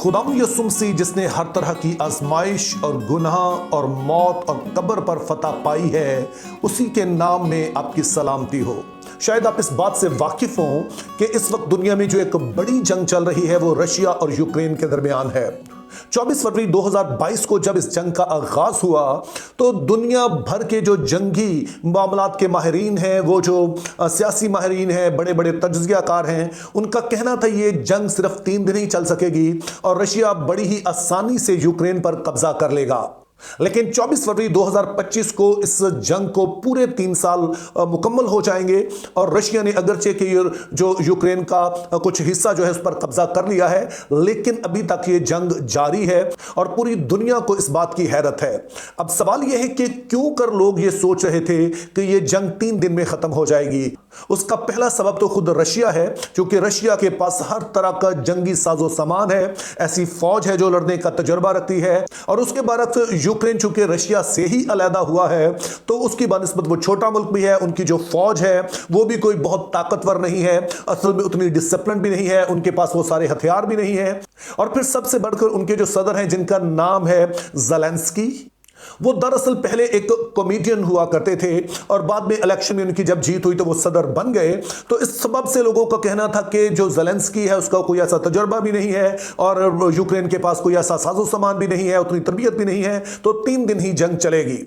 खुदावंद यीशु मसीह जिसने हर तरह की आजमाइश और गुनाह और मौत और कब्र पर फतह पाई है, उसी के नाम में आपकी सलामती हो। शायद आप इस बात से वाकिफ हों कि इस वक्त दुनिया में जो एक बड़ी जंग चल रही है वो रशिया और यूक्रेन के दरमियान है। 24 फरवरी 2022 को जब इस जंग का आगाज हुआ तो दुनिया भर के जो जंगी मामलात के माहिरीन हैं, वो जो सियासी माहिरीन हैं, बड़े बड़े तज्जियाकार हैं, उनका कहना था ये जंग सिर्फ 3 दिन ही चल सकेगी और रशिया बड़ी ही आसानी से यूक्रेन पर कब्जा कर लेगा। लेकिन 24 फरवरी 2025 को इस जंग को पूरे 3 साल मुकम्मल हो जाएंगे और रशिया ने अगरचे कि जो यूक्रेन का कुछ हिस्सा जो है उस पर कब्जा कर लिया है, लेकिन अभी तक ये जंग जारी है और पूरी दुनिया को इस बात की हैरत है। अब सवाल यह है कि क्यों कर लोग ये सोच रहे थे कि ये जंग 3 दिन में खत्म हो जाएगी। उसका पहला सबब तो खुद रशिया है, क्योंकि रशिया के पास हर तरह का जंगी साजो सामान है, ऐसी फौज है जो लड़ने का तजुर्बा रखती है। और उसके बाद यूक्रेन चूंकि रशिया से ही अलहदा हुआ है तो उसकी बनिस्बत वो छोटा मुल्क भी है, उनकी जो फौज है वो भी कोई बहुत ताकतवर नहीं है, असल में उतनी डिसिप्लिन भी नहीं है, उनके पास वो सारे हथियार भी नहीं है। और फिर सबसे बढ़कर उनके जो सदर हैं जिनका नाम है ज़ेलेंस्की, वो दरअसल पहले एक कॉमेडियन हुआ करते थे और बाद में इलेक्शन में उनकी जब जीत हुई तो वो सदर बन गए। तो इस सबब से लोगों का कहना था कि जो ज़ेलेंस्की है उसका कोई ऐसा तजुर्बा भी नहीं है और यूक्रेन के पास कोई ऐसा साजो सामान भी नहीं है, उतनी तरबियत भी नहीं है, तो 3 दिन ही जंग चलेगी।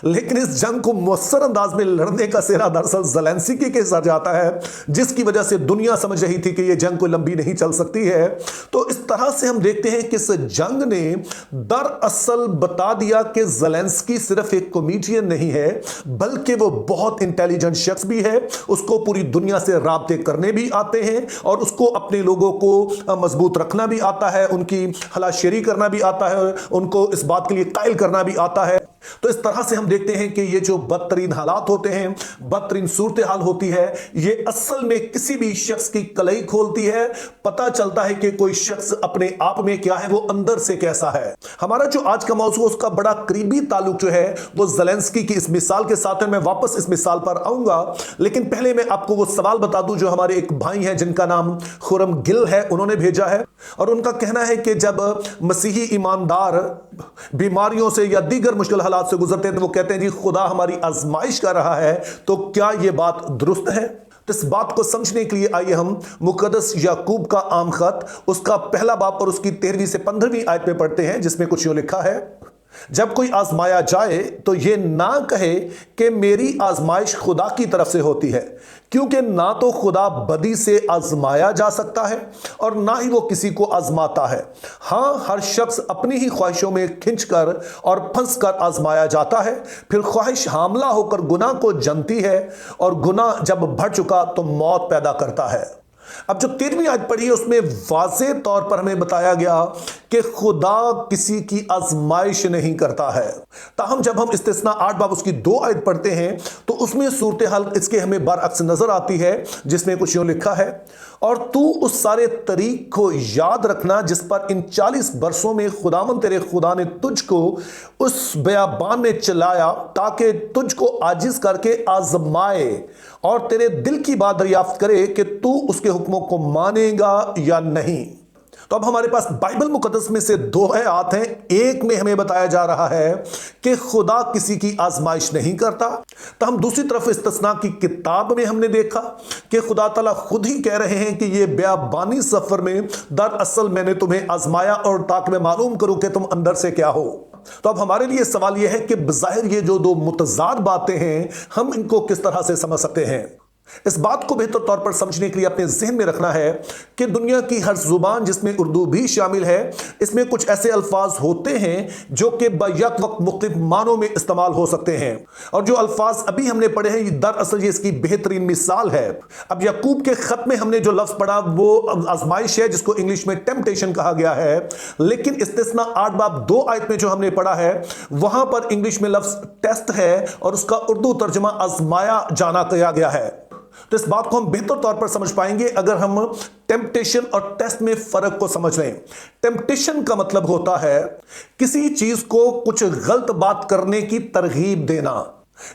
लेकिन इस जंग को मुअस्सर अंदाज में लड़ने का सेहरा दरअसल ज़ेलेंस्की के सर जाता है, जिसकी वजह से दुनिया समझ रही थी कि यह जंग कोई लंबी नहीं चल सकती है। तो इस तरह से हम देखते हैं कि इस जंग ने दरअसल बता दिया कि ज़ेलेंस्की सिर्फ एक कॉमेडियन नहीं है, बल्कि वो बहुत इंटेलिजेंट शख्स भी है, उसको पूरी दुनिया से राब्ते करने भी आते हैं और उसको अपने लोगों को मजबूत रखना भी आता है, उनकी हलाशेरी करना भी आता है, उनको इस बात के लिए कायल करना भी आता है। तो इस तरह से हम देखते हैं कि ये जो बदतरीन हालात होते हैं, बदतरीन सूरत हाल होती है, ये असल में किसी भी शख्स की कलई खोलती है। पता चलता है कि कोई शख्स अपने आप में क्या है, वो अंदर से कैसा है। हमारा जो आज का मौजू उसका बड़ा करीबी ताल्लुक जो है वो ज़ेलेंस्की की इस मिसाल के साथ है। मैं वापस इस मिसाल पर आऊंगा, लेकिन पहले मैं आपको वो सवाल बता दूं जो हमारे एक भाई हैं जिनका नाम खुरम गिल है, उन्होंने भेजा है। और उनका कहना है कि जब मसीही ईमानदार बीमारियों से या दीगर मुश्किल हालात से गुजरते हैं तो वो कहते हैं जी खुदा हमारी आजमाइश कर रहा है, तो क्या यह बात दुरुस्त है? तो इस बात को समझने के लिए आइए हम मुकद्दस याकूब का आम खत उसका पहला बाब और उसकी 13वीं से 15वीं आयत में पढ़ते हैं, जिसमें कुछ यूं लिखा है, जब कोई आजमाया जाए तो ये ना कहे कि मेरी आजमाइश खुदा की तरफ से होती है, क्योंकि ना तो खुदा बदी से आजमाया जा सकता है और ना ही वो किसी को आजमाता है। हाँ, हर शख्स अपनी ही ख्वाहिशों में खिंचकर और फंस कर आजमाया जाता है, फिर ख्वाहिश हामला होकर गुनाह को जनती है और गुनाह जब बढ़ चुका तो मौत पैदा करता है। अब जो 13वीं आयत पढ़ी है उसमें वाज़े तौर पर हमें बताया गया कि खुदा किसी की आजमाइश नहीं करता है। ताहम जब हम इस्तिस्ना 8 बाब उसकी 2 आयत पढ़ते हैं तो उसमें सूरत हाल इसके हमें बरअक्स नजर आती है, जिसमें कुछ यूं लिखा है, और तू उस सारे तरीक को याद रखना जिस पर इन 40 बरसों में खुदावन तेरे खुदा ने तुझको उस बयाबान में चलाया, ताकि तुझको आजिज करके आजमाए और तेरे दिल की बात दरियाफ्त करे कि तू उसके हुक्मों को मानेगा या नहीं। तो अब हमारे पास बाइबल मुकद्दस में से 2 आयत हैं। एक में हमें बताया जा रहा है कि खुदा किसी की आजमाइश नहीं करता, तो हम दूसरी तरफ इस्तिस्ना की किताब में हमने देखा कि खुदा ताला खुद ही कह रहे हैं कि ये बयाबानी सफर में दरअसल मैंने तुम्हें आजमाया और ताकि मैं मालूम करूं कि तुम अंदर से क्या हो। तो अब हमारे लिए सवाल यह है कि बज़ाहिर ये जो 2 मुतज़ाद बातें हैं, हम इनको किस तरह से समझ सकते हैं? इस बात को बेहतर तौर पर समझने के लिए अपने जहन में रखना है कि दुनिया की हर जुबान, जिसमें उर्दू भी शामिल है, इसमें कुछ ऐसे अल्फाज होते हैं जो कि बैक वक्त मुख्तलिफ मानों में इस्तेमाल हो सकते हैं। और जो अल्फाज अभी हमने पढ़े हैं दरअसल ये इसकी बेहतरीन मिसाल है। अब याकूब के खत में हमने जो लफ्ज पढ़ा वो आजमाइश है, जिसको इंग्लिश में टेम्पटेशन कहा गया है, लेकिन इस्तिस्ना 8 बाब 2 आयत में जो हमने पढ़ा है वहां पर इंग्लिश में लफ्ज टेस्ट है और उसका उर्दू तर्जुमा आजमाया जाना किया गया है। तो इस बात को हम बेहतर तौर पर समझ पाएंगे अगर हम टेम्पटेशन और टेस्ट में फर्क को समझ लें। टेम्पटेशन का मतलब होता है किसी चीज को कुछ गलत बात करने की तरगीब देना,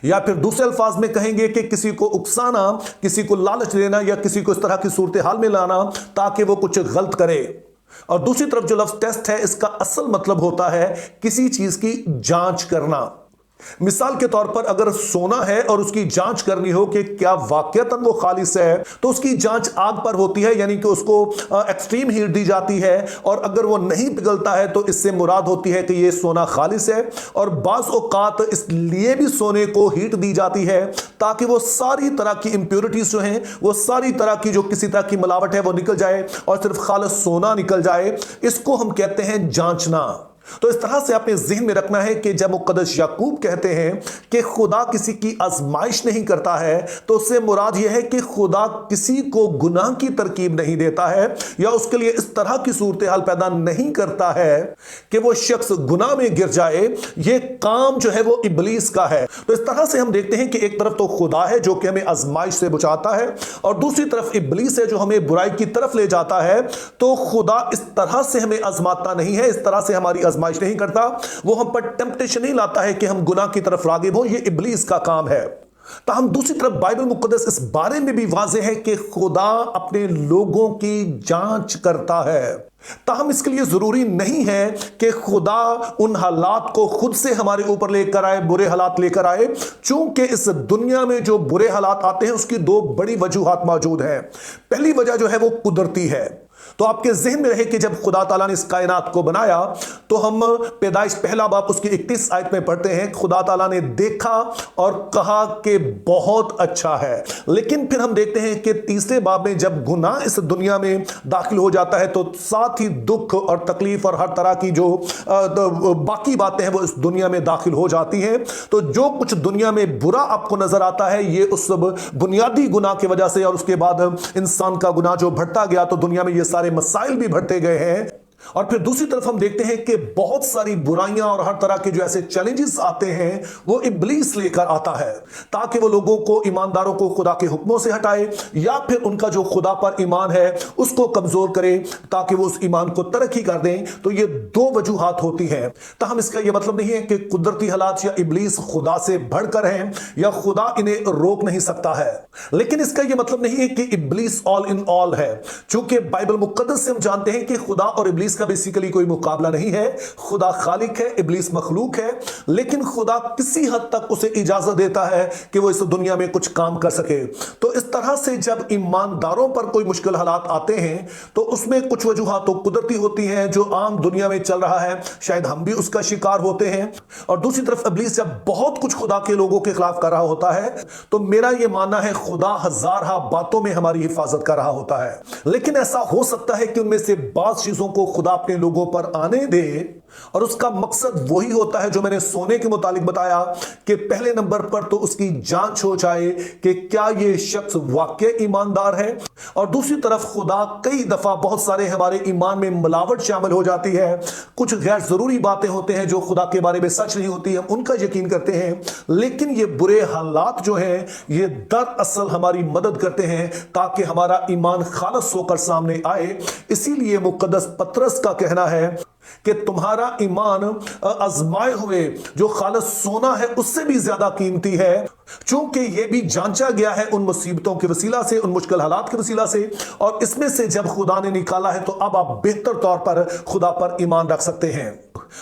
या फिर दूसरे अल्फाज में कहेंगे कि किसी को उकसाना, किसी को लालच देना या किसी को इस तरह की सूरत हाल में लाना ताकि वो कुछ गलत करे। और दूसरी तरफ जो लफ्ज टेस्ट है, इसका असल मतलब होता है किसी चीज की जांच करना। मिसाल के तौर पर अगर सोना है और उसकी जांच करनी हो कि क्या वाकईतन वो खालिस है, तो उसकी जांच आग पर होती है, यानी कि उसको एक्सट्रीम हीट दी जाती है, और अगर वो नहीं पिघलता है तो इससे मुराद होती है कि ये सोना खालिस है। और बाज़ औक़ात इसलिए भी सोने को हीट दी जाती है ताकि वो सारी तरह की इंप्योरिटीज जो हैं, वो सारी तरह की जो किसी तरह की मिलावट है वो निकल जाए और सिर्फ खालिस सोना निकल जाए। इसको हम कहते हैं जांचना। तो इस तरह से आपने ज़हन में रखना है कि जब मुक़द्दस याकूब कहते हैं कि खुदा किसी की आजमाइश नहीं करता है, तो उससे मुराद यह है कि खुदा किसी को गुनाह की तरकीब नहीं देता है या उसके लिए इस तरह की सूरत हाल पैदा नहीं करता है कि वो शख्स गुनाह में गिर जाए। ये काम जो है वो इब्लीस का है। तो इस तरह से हम देखते हैं कि एक तरफ तो खुदा है जो कि हमें आजमाइश से बचाता है, और दूसरी तरफ इब्लीस है जो हमें बुराई की तरफ ले जाता है। तो खुदा इस तरह से हमें आजमाता नहीं है, इस तरह से हमारी आजमाइश नहीं करता। वो हम पर टेम्पटेशन नहीं लाता है कि हम गुनाह की तरफ रागिब हो, ये इब्लीस का काम है। ताहम दूसरी तरफ बाइबल मुक़द्दस इस बारे में भी वाज़ेह है कि खुदा अपने लोगों की जांच करता है। ताहम इसके लिए जरूरी नहीं है कि खुदा उन हालात को खुद से हमारे ऊपर लेकर आए, बुरे हालात लेकर आए, चूंकि इस दुनिया में जो बुरे हालात आते हैं उसकी दो बड़ी वजूहात मौजूद हैं। पहली वजह जो है वो कुदरती है। तो आपके ज़हन में रहे कि जब खुदा ताला ने इस कायनात को बनाया, तो हम पैदाइश पहला बाब उसकी 31 आयत में पढ़ते हैं, खुदा ताला ने देखा और कहा कि बहुत अच्छा है। लेकिन फिर हम देखते हैं कि तीसरे बाब में जब गुनाह इस दुनिया में दाखिल हो जाता है, तो साथ ही दुख और तकलीफ और हर तरह की जो बाकी बातें हैं वो इस दुनिया में दाखिल हो जाती हैं। तो जो कुछ दुनिया में बुरा आपको नजर आता है, ये उस बुनियादी गुनाह की वजह से, और उसके बाद इंसान का गुनाह जो बढ़ता गया तो दुनिया में ये सारे मसाइल भी बढ़ते गए हैं। और फिर दूसरी तरफ हम देखते हैं कि बहुत सारी बुराइयां और हर तरह के जो ऐसे चैलेंजेस आते हैं वो इब्लीस लेकर आता है, ताकि वो लोगों को, ईमानदारों को खुदा के हुक्मों से हटाए या फिर उनका जो खुदा पर ईमान है उसको कमजोर करे, ताकि वो उस ईमान को तरक्की कर दें। तो ये दो वजूहात होती हैं। ताहम इसका यह मतलब नहीं है कि कुदरती हालात या इब्लीस खुदा से बढ़कर हैं या खुदा इन्हें रोक नहीं सकता है, लेकिन इसका यह मतलब नहीं है कि इब्लीस ऑल इन ऑल है। चूंकि बाइबल मुक़द्दस से हम जानते हैं कि खुदा और इब्लीस का बेसिकली कोई मुकाबला नहीं है। खुदा खालिक है, इब्लीस मखलूक है, लेकिन खुदा किसी हद तक उसे इजाजत देता है कि वो इस दुनिया में कुछ काम कर सके। तो इस तरह से जब ईमानदारों पर कोई मुश्किल हालात आते हैं तो उसमें कुछ वजूहात तो कुदरती होती हैं जो आम दुनिया में चल रहा है, शायद हम भी उसका शिकार होते हैं। और दूसरी तरफ इब्लीस जब बहुत कुछ खुदा के लोगों के खिलाफ कर रहा होता है, तो मेरा यह मानना है खुदा हजारहा बातों में हमारी हिफाजत कर रहा होता है। लेकिन ऐसा हो सकता है कि उनमें से बात चीजों को खुदा अपने लोगों पर आने दे, और उसका मकसद वही होता है जो मैंने सोने के मुतालिक बताया कि पहले नंबर पर तो उसकी जांच हो जाए कि क्या ये शख्स वाकई ईमानदार है, और दूसरी तरफ खुदा कई दफा बहुत सारे हमारे ईमान में मिलावट शामिल हो जाती है, कुछ गैर जरूरी बातें होते हैं जो खुदा के बारे में सच नहीं होती, हम उनका यकीन करते हैं। लेकिन ये बुरे हालात जो हैं ये दरअसल हमारी मदद करते हैं ताकि हमारा ईमान खालस होकर सामने आए। इसीलिए मुक़द्दस पतरस का कहना है कि तुम्हारा ईमान आजमाए हुए जो खालिस सोना है उससे भी ज्यादा कीमती है, चूंकि यह भी जांचा गया है उन मुसीबतों के वसीला से, उन मुश्किल हालात के वसीला से, और इसमें से जब खुदा ने निकाला है तो अब आप बेहतर तौर पर खुदा पर ईमान रख सकते हैं।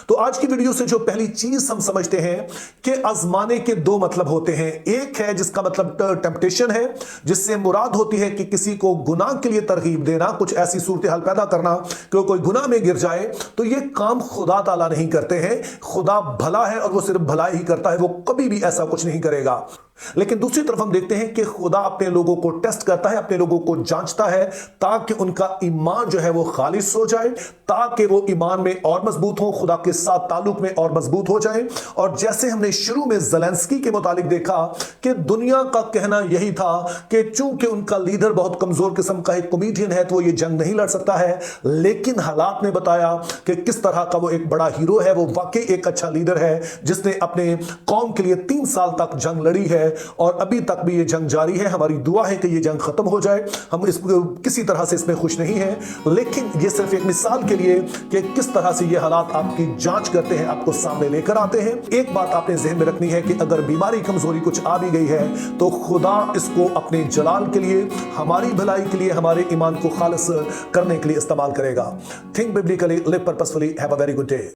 तो आज की वीडियो से जो पहली चीज हम समझते हैं कि आजमाने के दो मतलब होते हैं। एक है जिसका मतलब टेम्पटेशन है, जिससे मुराद होती है कि किसी को गुनाह के लिए तरगीब देना, कुछ ऐसी सूरत हाल पैदा करना कि कोई गुनाह में गिर जाए। तो ये काम खुदा ताला नहीं करते हैं। खुदा भला है और वो सिर्फ भलाई ही करता है, वो कभी भी ऐसा कुछ नहीं करेगा। लेकिन दूसरी तरफ हम देखते हैं कि खुदा अपने लोगों को टेस्ट करता है, अपने लोगों को जांचता है ताकि उनका ईमान जो है वो खालिस हो जाए, ताकि वो ईमान में और मजबूत हो, खुदा के साथ ताल्लुक में और मजबूत हो जाए। और जैसे हमने शुरू में ज़ेलेंस्की के मुतालिक देखा कि दुनिया का कहना यही था कि चूंकि उनका लीडर बहुत कमजोर किस्म का एक कॉमेडियन है तो ये जंग नहीं लड़ सकता है, लेकिन हालात ने बताया कि किस तरह का वो एक बड़ा हीरो है, वो वाकई एक अच्छा लीडर है जिसने अपने कौम के लिए 3 साल तक जंग लड़ी है है और अभी तक भी ये जंग जारी है। हमारी दुआ है कि ये जंग खत्म हो जाए। हम किसी तरह से इसमें खुश नहीं हैं, लेकिन ये सिर्फ एक मिसाल के लिए कि किस तरह से ये हालात आपकी जांच करते हैं, आपको सामने लेकर आते हैं। एक बात आपने ज़हन में रखनी है कि अगर बीमारी कमजोरी कुछ आ भी गई है तो खुदा इसको अपने जलाल के लिए, हमारी भलाई के लिए, हमारे ईमान को खालिस करने के लिए इस्तेमाल करेगा। Think biblically, live purposefully, have a very good day.